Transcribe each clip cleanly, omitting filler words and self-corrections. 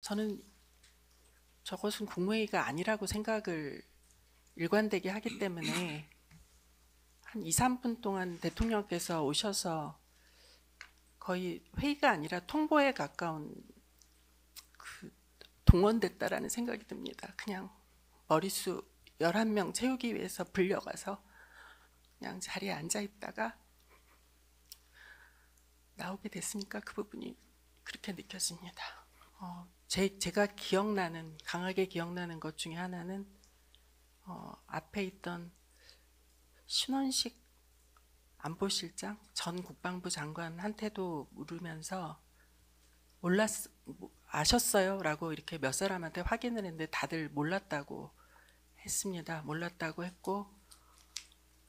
저는 저것은 국무회의가 아니라고 생각을 일관되게 하기 때문에 한 2, 3분 동안 대통령께서 오셔서 거의 회의가 아니라 통보에 가까운 그 동원됐다라는 생각이 듭니다. 그냥 머릿수 11명 채우기 위해서 불려가서 그냥 자리에 앉아 있다가 나오게 됐으니까 그 부분이 그렇게 느껴집니다. 제가 강하게 기억나는 것 중에 하나는 앞에 있던 신원식 안보실장 전 국방부 장관한테도 물으면서 아셨어요? 라고 이렇게 몇 사람한테 확인을 했는데 다들 몰랐다고 했습니다. 몰랐다고 했고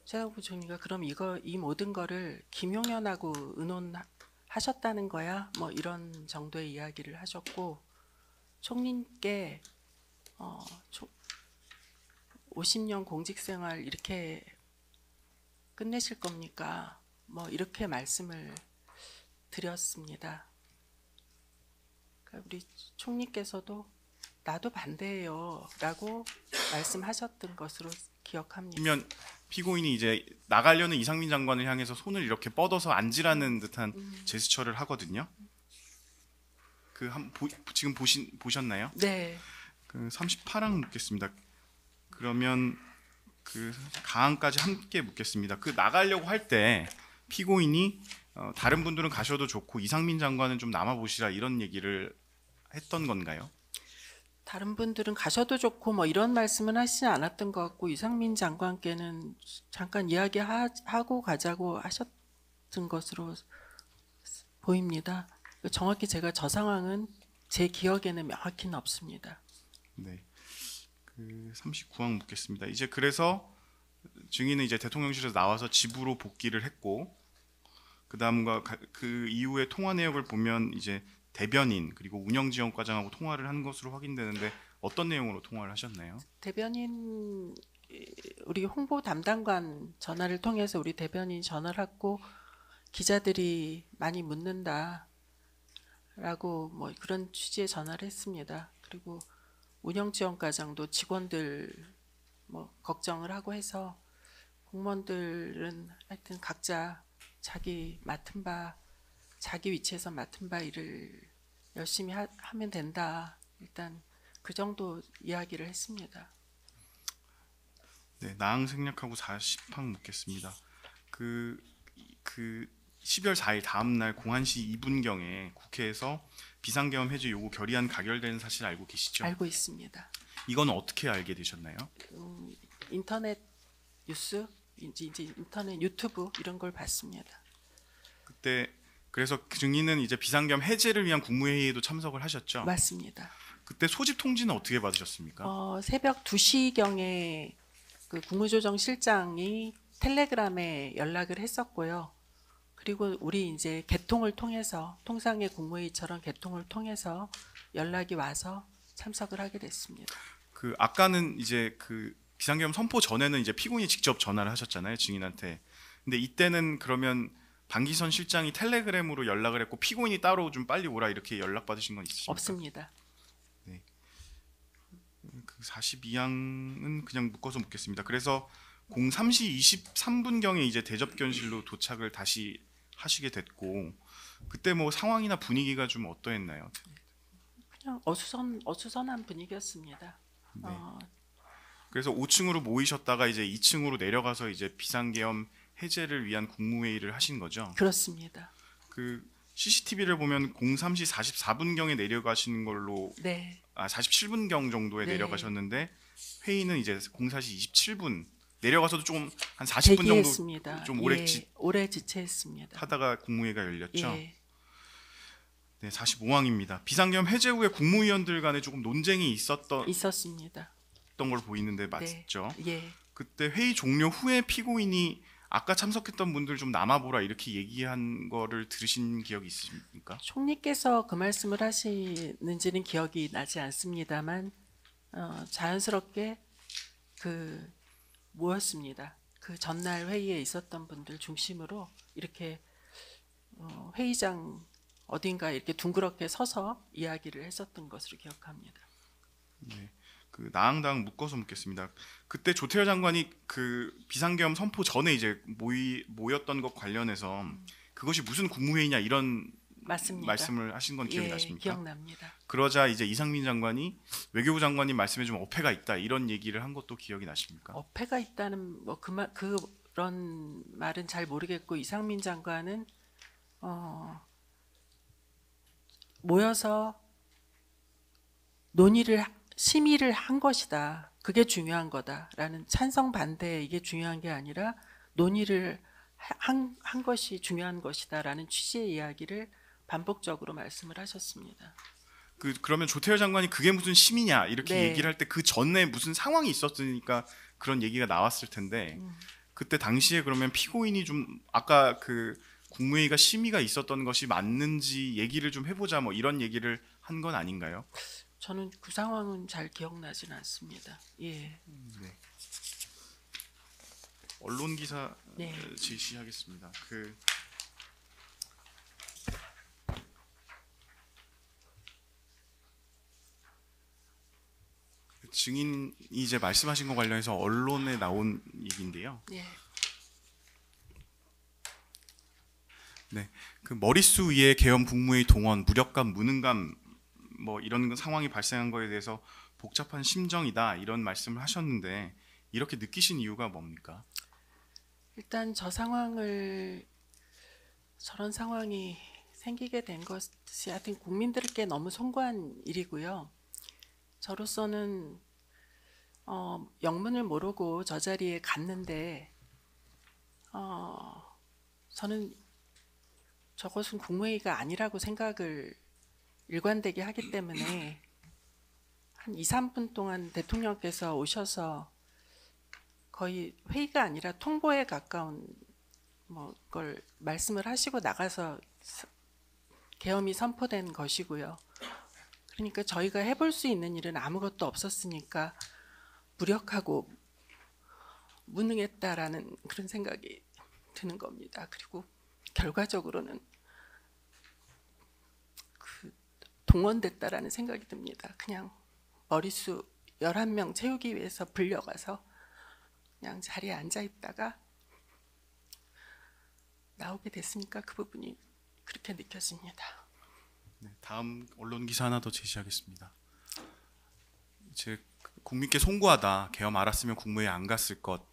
최상욱 부총리가 그럼 이 모든 거를 김용현하고 의논하셨다는 거야? 뭐 이런 정도의 이야기를 하셨고 총리께 50년 공직생활 이렇게 끝내실 겁니까? 뭐 이렇게 말씀을 드렸습니다. 그러니까 우리 총리께서도 나도 반대해요 라고 말씀하셨던 것으로 기억합니다. 그러면 피고인이 이제 나가려는 이상민 장관을 향해서 손을 이렇게 뻗어서 앉으라는 듯한 제스처를 하거든요. 지금 보셨나요? 네. 그 38항 묻겠습니다. 그러면 그 가항까지 함께 묻겠습니다. 그 나가려고 할 때 피고인이 다른 분들은 가셔도 좋고 이상민 장관은 좀 남아 보시라 이런 얘기를 했던 건가요? 다른 분들은 가셔도 좋고 뭐 이런 말씀은 하시지 않았던 것 같고 이상민 장관께는 잠깐 이야기하고 가자고 하셨던 것으로 보입니다. 정확히 제가 저 상황은 제 기억에는 명확히는 없습니다. 네. 그 39항 묻겠습니다. 이제 그래서 증인은 이제 대통령실에서 나와서 집으로 복귀를 했고 그다음과 그 이후의 통화 내역을 보면 이제 대변인 그리고 운영지원과장하고 통화를 한 것으로 확인되는데 어떤 내용으로 통화를 하셨나요? 대변인 우리 홍보 담당관 전화를 통해서 우리 대변인 전화를 했고 기자들이 많이 묻는다라고 뭐 그런 취지의 전화를 했습니다. 그리고 운영지원과장도 직원들 뭐 걱정을 하고 해서 공무원들은 하여튼 각자 자기 맡은 바 자기 위치에서 맡은 바 일을 열심히 하면 된다. 일단 그 정도 이야기를 했습니다. 네, 나항 생략하고 40항 묻겠습니다. 그 12월 4일 다음 날 01시 2분경에 국회에서 비상계엄 해제 요구 결의안 가결된 사실 알고 계시죠? 알고 있습니다. 이건 어떻게 알게 되셨나요? 인터넷 뉴스, 이제 인터넷 유튜브 이런 걸 봤습니다. 그때 그래서 증인은 이제 비상계엄 해제를 위한 국무회의에도 참석을 하셨죠? 맞습니다. 그때 소집 통지는 어떻게 받으셨습니까? 새벽 2시경에 그 국무조정실장이 텔레그램에 연락을 했었고요. 그리고 우리 이제 개통을 통해서 통상의 국무회의처럼 개통을 통해서 연락이 와서 참석을 하게 됐습니다. 그 아까는 이제 그 비상계엄 선포 전에는 이제 피고인이 직접 전화를 하셨잖아요, 증인한테. 근데 이때는 그러면 방기선 실장이 텔레그램으로 연락을 했고 피고인이 따로 좀 빨리 오라 이렇게 연락 받으신 건 있으십니까? 없습니다. 네. 그 42항은 그냥 묶어서 묻겠습니다. 그래서 03시 23분경에 이제 대접견실로 도착을 다시 하시게 됐고 그때 뭐 상황이나 분위기가 좀 어떠했나요? 그냥 어수선한 분위기였습니다. 네. 그래서 5층으로 모이셨다가 이제 2층으로 내려가서 이제 비상계엄 해제를 위한 국무회의를 하신 거죠? 그렇습니다. 그 CCTV를 보면 03시 44분경에 내려가시는 걸로 네. 47분경 정도에 네. 내려가셨는데 회의는 이제 04시 27분 내려가서도 조금 한 40분 대기했습니다. 정도 좀 오래 오래 지체했습니다. 하다가 국무회의가 열렸죠. 예. 네, 45항입니다. 비상계엄 해제 후에 국무위원들 간에 조금 논쟁이 있었습니다. 걸 보이는데 맞죠? 네. 예. 그때 회의 종료 후에 피고인이 아까 참석했던 분들 좀 남아보라 이렇게 얘기한 거를 들으신 기억이 있습니까? 총리께서 그 말씀을 하시는지는 기억이 나지 않습니다만 자연스럽게 모였습니다. 그 전날 회의에 있었던 분들 중심으로 이렇게 회의장 어딘가 이렇게 둥그렇게 서서 이야기를 했었던 것으로 기억합니다. 네. 그 나앙당 묶어서 묻겠습니다. 그때 조태열 장관이 그 비상계엄 선포 전에 이제 모였던 것 관련해서 그것이 무슨 국무회의냐 이런 맞습니다. 말씀을 하신 건 기억이 예, 나십니까? 기억납니다. 그러자 이제 이상민 장관이 외교부 장관님 말씀에 좀 어폐가 있다 이런 얘기를 한 것도 기억이 나십니까? 어폐가 있다는 뭐 그런 말은 잘 모르겠고 이상민 장관은 모여서 심의를 한 것이다. 그게 중요한 거다라는 찬성 반대 이게 중요한 게 아니라 논의를 한 것이 중요한 것이다라는 취지의 이야기를 반복적으로 말씀을 하셨습니다. 그러면 조태열 장관이 그게 무슨 심이냐 이렇게 네. 얘기를 할 때 그 전에 무슨 상황이 있었으니까 그런 얘기가 나왔을 텐데 그때 당시에 그러면 피고인이 좀 아까 그 국무회의가 심의가 있었던 것이 맞는지 얘기를 좀 해보자 뭐 이런 얘기를 한 건 아닌가요? 저는 그 상황은 잘 기억나진 않습니다. 예. 네. 언론 기사 네. 제시하겠습니다. 증인이 이제 말씀하신 것 관련해서 언론에 나온 얘기인데요. 예. 네, 그 머릿수 위에 계엄 국무회의 동원, 무력감, 무능감 뭐 이런 상황이 발생한 거에 대해서 복잡한 심정이다 이런 말씀을 하셨는데 이렇게 느끼신 이유가 뭡니까? 일단 저런 상황이 생기게 된 것이 하여튼 국민들께 너무 송구한 일이고요. 저로서는 영문을 모르고 저 자리에 갔는데 저는 저것은 국무회의가 아니라고 생각을 일관되게 하기 때문에 한 2, 3분 동안 대통령께서 오셔서 거의 회의가 아니라 통보에 가까운 걸 말씀을 하시고 나가서 계엄이 선포된 것이고요. 그러니까 저희가 해볼 수 있는 일은 아무것도 없었으니까 무력하고 무능했다라는 그런 생각이 드는 겁니다. 그리고 결과적으로는 동원됐다라는 생각이 듭니다. 그냥 머릿수 11명 채우기 위해서 불려가서 그냥 자리에 앉아 있다가 나오게 됐으니까 그 부분이 그렇게 느껴집니다. 네, 다음 언론 기사 하나 더 제시하겠습니다. 이제 국민께 송구하다. 계엄 알았으면 국무회의 안 갔을 것.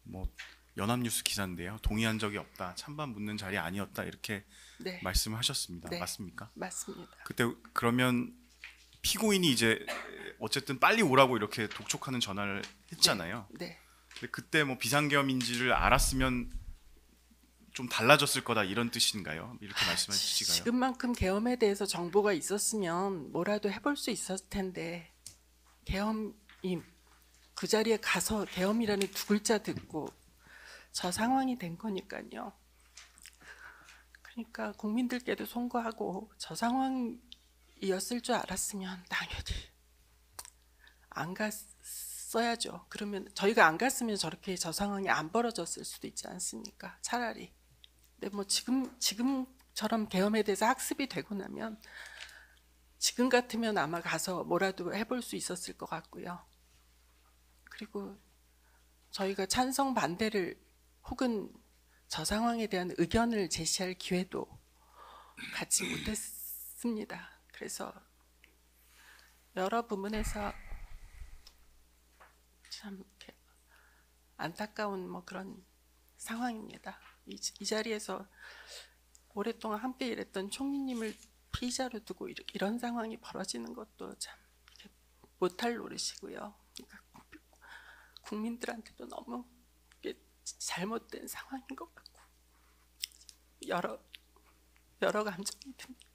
뭐 연합뉴스 기사인데요. 동의한 적이 없다. 찬반 묻는 자리 아니었다. 이렇게 네. 말씀을 하셨습니다. 네. 맞습니까? 맞습니다. 그때 그러면 피고인이 이제 어쨌든 빨리 오라고 이렇게 독촉하는 전화를 했잖아요. 네. 근데 그때 뭐 비상계엄인지를 알았으면 좀 달라졌을 거다 이런 뜻인가요? 이렇게 말씀해 주시가요? 지금만큼 계엄에 대해서 정보가 있었으면 뭐라도 해볼 수 있었을 텐데 계엄이 그 자리에 가서 계엄이라는 두 글자 듣고 저 상황이 된 거니까요. 그러니까 국민들께도 송구하고 저 상황이었을 줄 알았으면 당연히 안 갔어야죠. 그러면 저희가 안 갔으면 저렇게 저 상황이 안 벌어졌을 수도 있지 않습니까? 차라리. 근데 뭐 지금처럼 계엄에 대해서 학습이 되고 나면 지금 같으면 아마 가서 뭐라도 해볼 수 있었을 것 같고요. 그리고 저희가 찬성 반대를 혹은 저 상황에 대한 의견을 제시할 기회도 갖지 못했습니다. 그래서 여러 부분에서 참 이렇게 안타까운 뭐 그런 상황입니다. 이 자리에서 오랫동안 함께 일했던 총리님을 피의자로 두고 이런 상황이 벌어지는 것도 참 못할 노릇이고요. 그러니까 국민들한테도 너무 잘못된 상황인 것 같고 여러 감정이 듭니다.